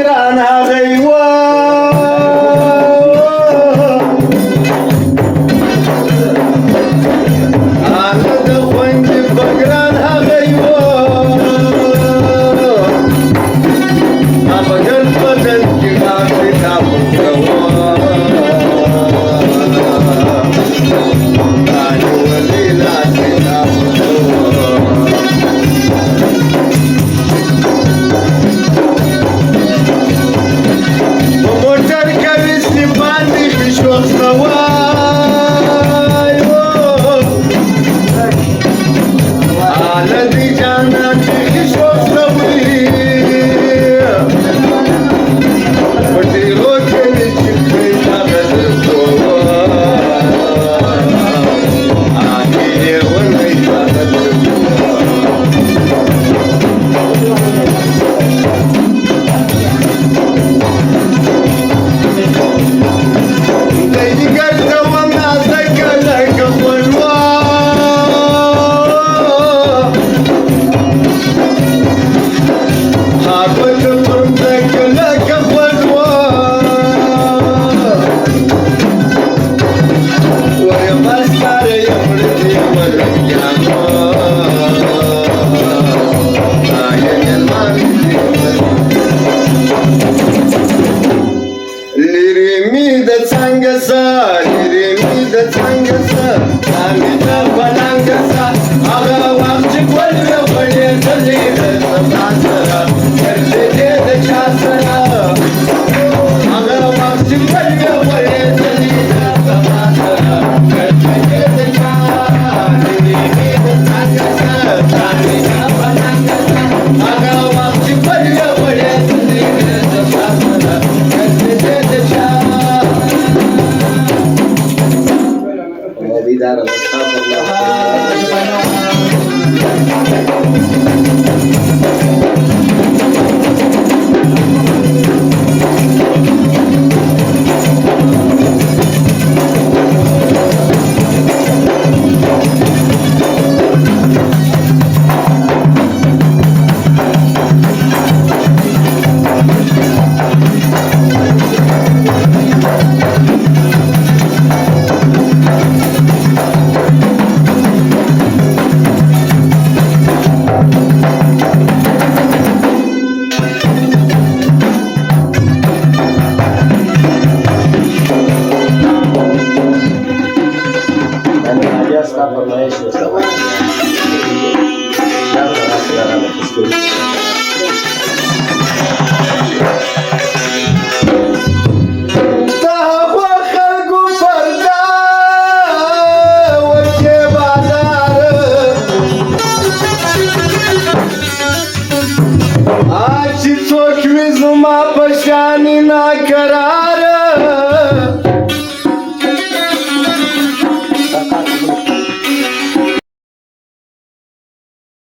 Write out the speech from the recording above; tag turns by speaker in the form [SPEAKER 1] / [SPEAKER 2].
[SPEAKER 1] بگران هغیوه آنه ده خوندی بگران هغیوه آبگر بدن کی غافی نابوکوه آنه ولی لاسی نابوکوه موټر کوي سپان دي بشوخ سوای آله دي جانان دي بشوخ سوای پټي روکې دي چې پیدا بدلو آګي ونې بدلو زما پشانی ناکرار